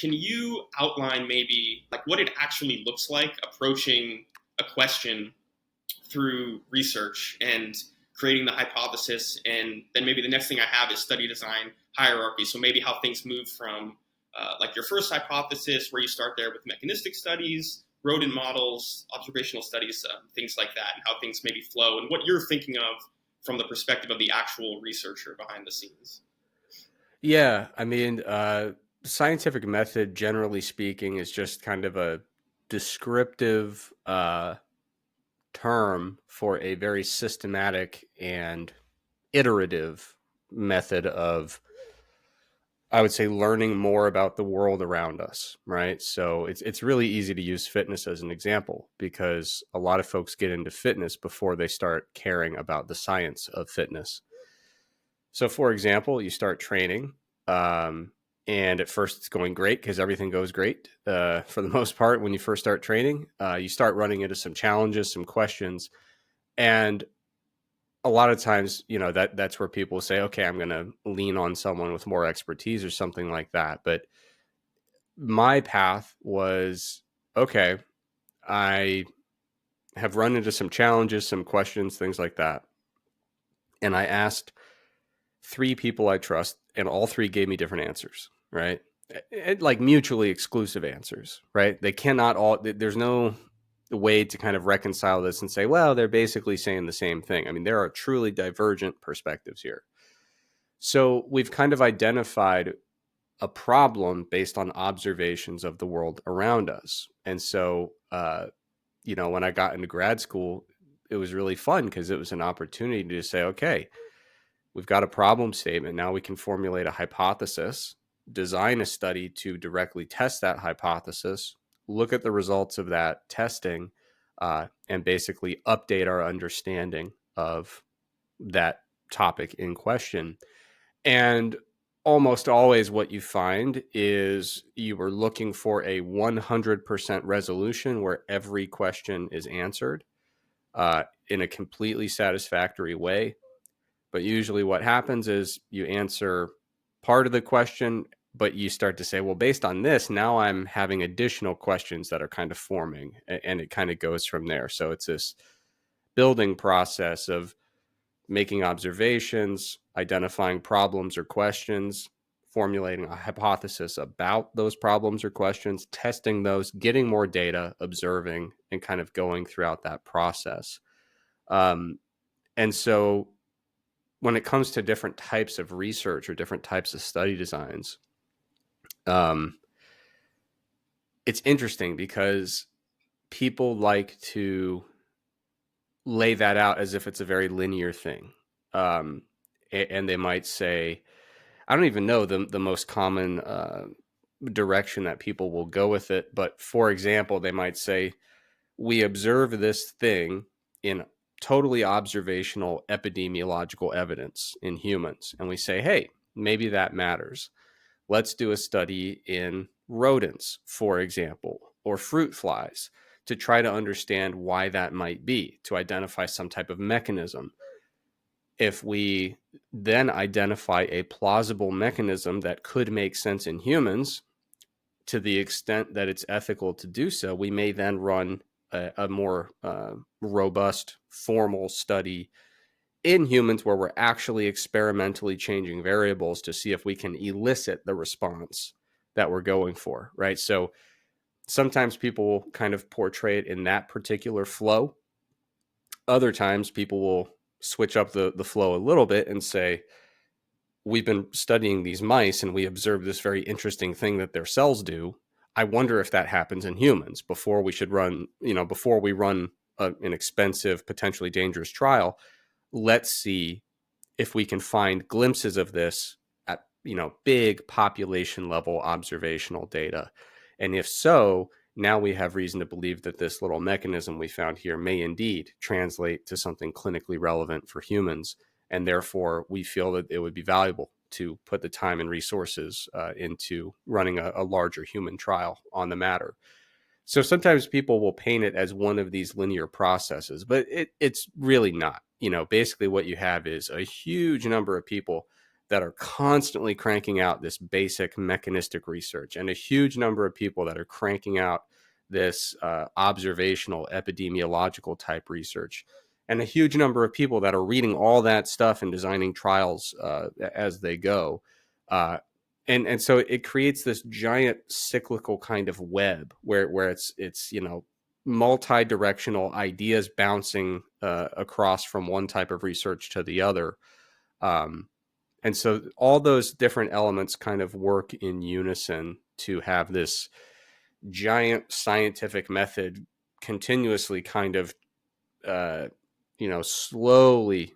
can you outline maybe like what it actually looks like approaching a question through research and creating the hypothesis, and then maybe the next thing I have is study design hierarchy. So maybe how things move from like your first hypothesis, where you start there with mechanistic studies, rodent models, observational studies, things like that, and how things maybe flow, and what you're thinking of from the perspective of the actual researcher behind the scenes. Yeah, I mean, scientific method, generally speaking, is just kind of a descriptive term for a very systematic and iterative method of, I would say, learning more about the world around us, right? So it's really easy to use fitness as an example because a lot of folks get into fitness before they start caring about the science of fitness. So, for example, you start training, um, and at first it's going great because everything goes great for the most part. When you first start training, you start running into some challenges, some questions, and a lot of times, that's where people say, "Okay, I'm going to lean on someone with more expertise or something like that." But my path was okay. I have run into some challenges, some questions, things like that, and I asked three people I trust, and all three gave me different answers, right? Like mutually exclusive answers, right? They cannot all, there's no way to kind of reconcile this and say, well, they're basically saying the same thing. I mean, there are truly divergent perspectives here. So we've kind of identified a problem based on observations of the world around us. And so, when I got into grad school, it was really fun because it was an opportunity to say, okay, we've got a problem statement. Now we can formulate a hypothesis, design a study to directly test that hypothesis, look at the results of that testing, and basically update our understanding of that topic in question. And almost always what you find is you are looking for a 100% resolution where every question is answered in a completely satisfactory way. But usually what happens is you answer part of the question, but you start to say, well, based on this, now I'm having additional questions that are kind of forming, and it kind of goes from there. So it's this building process of making observations, identifying problems or questions, formulating a hypothesis about those problems or questions, testing those, getting more data, observing, and kind of going throughout that process. Um, and so when it comes to different types of research or different types of study designs, um, it's interesting because people like to lay that out as if it's a very linear thing. Um, and they might say, I don't even know the most common direction that people will go with it. But for example, they might say, we observe this thing in totally observational epidemiological evidence in humans. And we say, hey, maybe that matters. Let's do a study in rodents, for example, or fruit flies to try to understand why that might be, to identify some type of mechanism. If we then identify a plausible mechanism that could make sense in humans, to the extent that it's ethical to do so, we may then run a more robust, formal study in humans where we're actually experimentally changing variables to see if we can elicit the response that we're going for, right? So sometimes people kind of portray it in that particular flow. Other times people will switch up the flow a little bit and say, we've been studying these mice and we observed this very interesting thing that their cells do. I wonder if that happens in humans before before we run an expensive, potentially dangerous trial. Let's see if we can find glimpses of this at, big population level observational data. And if so, now we have reason to believe that this little mechanism we found here may indeed translate to something clinically relevant for humans. And therefore, we feel that it would be valuable to put the time and resources into running a larger human trial on the matter. So sometimes people will paint it as one of these linear processes, but it's really not. Basically what you have is a huge number of people that are constantly cranking out this basic mechanistic research, and a huge number of people that are cranking out this observational epidemiological type research, and a huge number of people that are reading all that stuff and designing trials as they go. And so it creates this giant cyclical kind of web where it's multi-directional ideas bouncing across from one type of research to the other. And so all those different elements kind of work in unison to have this giant scientific method continuously kind of, slowly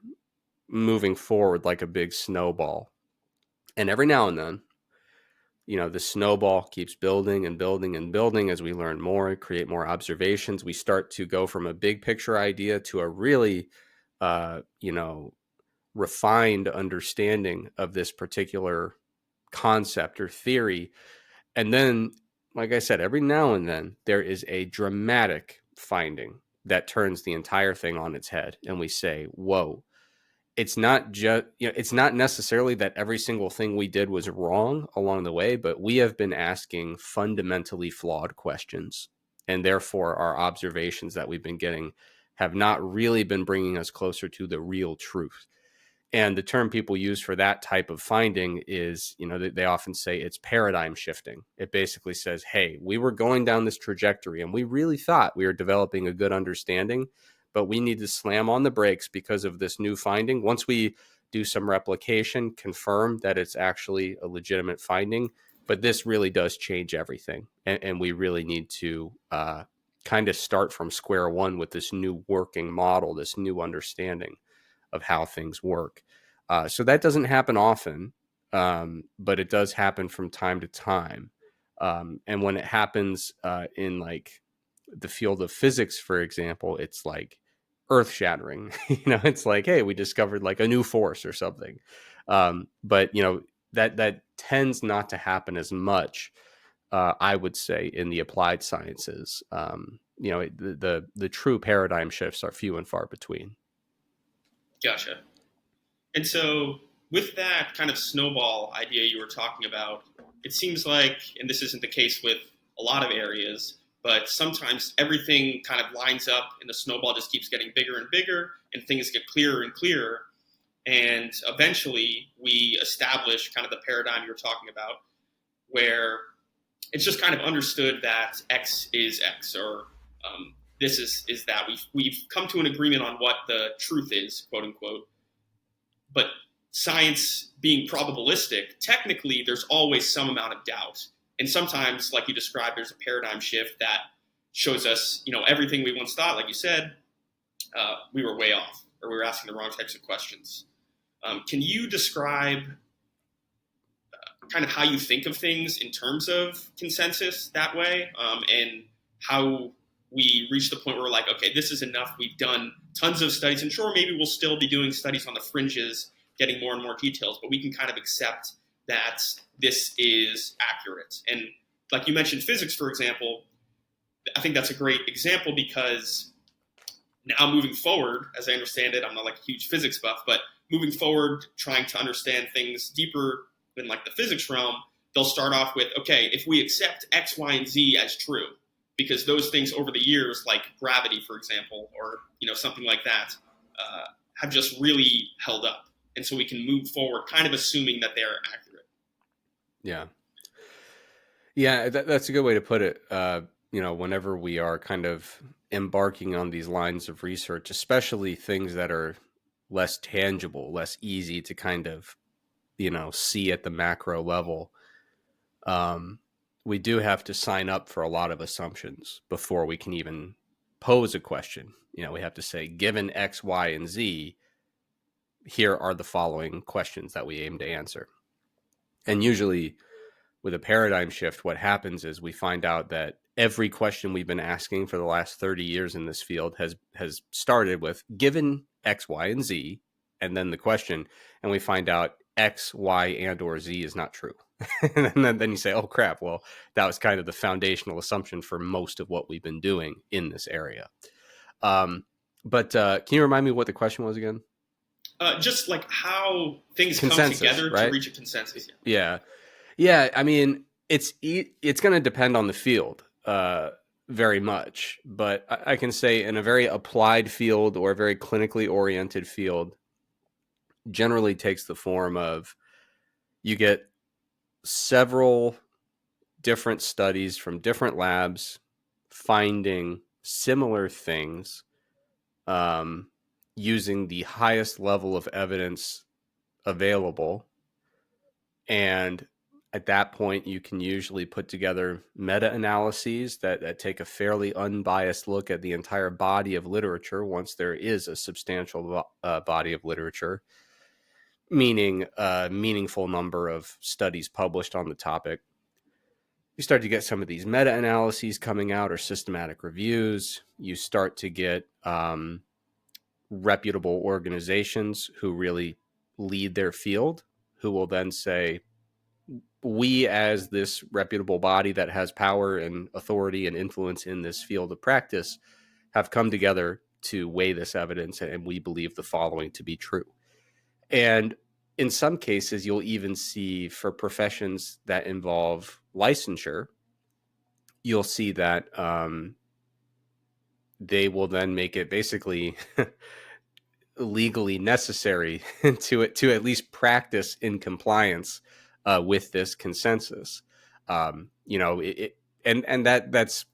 moving forward like a big snowball. And every now and then, the snowball keeps building and building and building as we learn more, create more observations. We start to go from a big picture idea to a really, refined understanding of this particular concept or theory. And then, like I said, every now and then there is a dramatic finding that turns the entire thing on its head. And we say, whoa, it's not just, it's not necessarily that every single thing we did was wrong along the way, but we have been asking fundamentally flawed questions. And therefore, our observations that we've been getting have not really been bringing us closer to the real truth. And the term people use for that type of finding is, they often say it's paradigm shifting. It basically says, hey, we were going down this trajectory and we really thought we were developing a good understanding, but we need to slam on the brakes because of this new finding. Once we do some replication, confirm that it's actually a legitimate finding, but this really does change everything. And we really need to kind of start from square one with this new working model, this new understanding of how things work. So that doesn't happen often, but it does happen from time to time. And when it happens in like the field of physics, for example, it's like earth shattering. It's like, hey, we discovered like a new force or something. But that tends not to happen as much, I would say, in the applied sciences. The true paradigm shifts are few and far between. Gotcha. And so, with that kind of snowball idea you were talking about, it seems like, and this isn't the case with a lot of areas, but sometimes everything kind of lines up and the snowball just keeps getting bigger and bigger and things get clearer and clearer. And eventually we establish kind of the paradigm you were talking about where it's just kind of understood that X is X, or this is that. We've come to an agreement on what the truth is, quote unquote. But science being probabilistic, technically there's always some amount of doubt. And sometimes, like you described, there's a paradigm shift that shows us, everything we once thought, like you said, we were way off, or we were asking the wrong types of questions. Can you describe kind of how you think of things in terms of consensus that way, and how we reach the point where we're like, okay, this is enough. We've done tons of studies, and sure, maybe we'll still be doing studies on the fringes, getting more and more details, but we can kind of accept that this is accurate. And like you mentioned physics, for example, I think that's a great example because now moving forward, as I understand it, I'm not like a huge physics buff, but moving forward, trying to understand things deeper than like the physics realm, they'll start off with, okay, if we accept X, Y, and Z as true, because those things over the years, like gravity, for example, or something like that, have just really held up. And so we can move forward kind of assuming that they're accurate. Yeah. Yeah, that's a good way to put it. Whenever we are kind of embarking on these lines of research, especially things that are less tangible, less easy to kind of, see at the macro level, we do have to sign up for a lot of assumptions before we can even pose a question. We have to say, given X, Y, and Z, here are the following questions that we aim to answer. And usually with a paradigm shift, what happens is we find out that every question we've been asking for the last 30 years in this field has started with given X, Y, and Z, and then the question, and we find out X, Y, and or Z is not true. And then you say, oh crap, well, that was kind of the foundational assumption for most of what we've been doing in this area. But can you remind me what the question was again? Just like how things come Consensus, together to right? reach a consensus. Yeah. Yeah, I mean, it's going to depend on the field very much, but I can say in a very applied field or a very clinically oriented field, generally takes the form of you get several different studies from different labs finding similar things, um, using the highest level of evidence available. And at that point, you can usually put together meta-analyses that take a fairly unbiased look at the entire body of literature once there is a substantial body of literature, meaning a meaningful number of studies published on the topic. You start to get some of these meta-analyses coming out or systematic reviews. You start to get reputable organizations who really lead their field, who will then say, we as this reputable body that has power and authority and influence in this field of practice have come together to weigh this evidence, and we believe the following to be true. And in some cases, you'll even see for professions that involve licensure, you'll see that they will then make it basically legally necessary to at least practice in compliance with this consensus. And that's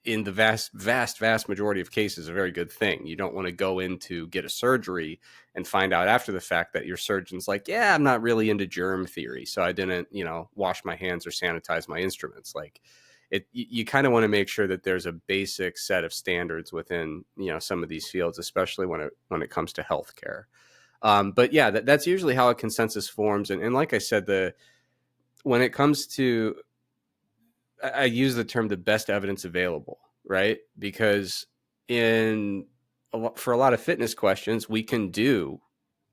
in the vast majority of cases a very good thing. You don't want to go in to get a surgery and find out after the fact that your surgeon's like, yeah, I'm not really into germ theory, so I didn't, wash my hands or sanitize my instruments. Like, you kind of want to make sure that there's a basic set of standards within some of these fields, especially when it comes to healthcare. But yeah, that's usually how a consensus forms. And like I said, when it comes to, I use the term the best evidence available, right? Because for a lot of fitness questions, we can do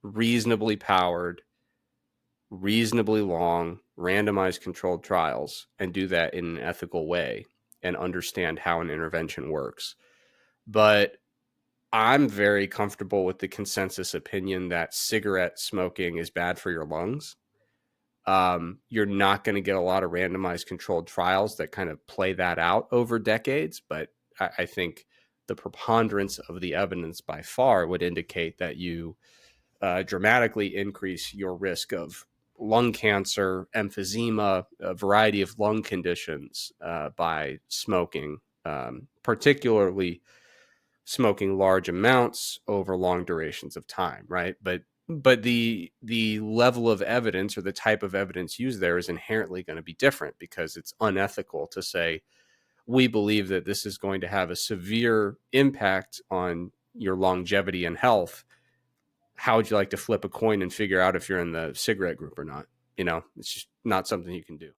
reasonably powered, reasonably long, randomized controlled trials and do that in an ethical way and understand how an intervention works. But I'm very comfortable with the consensus opinion that cigarette smoking is bad for your lungs. You're not going to get a lot of randomized controlled trials that kind of play that out over decades, but I think the preponderance of the evidence by far would indicate that you dramatically increase your risk of lung cancer, emphysema, a variety of lung conditions by smoking, particularly smoking large amounts over long durations of time, right? But the level of evidence or the type of evidence used there is inherently going to be different, because it's unethical to say we believe that this is going to have a severe impact on your longevity and health. How would you like to flip a coin and figure out if you're in the cigarette group or not? It's just not something you can do.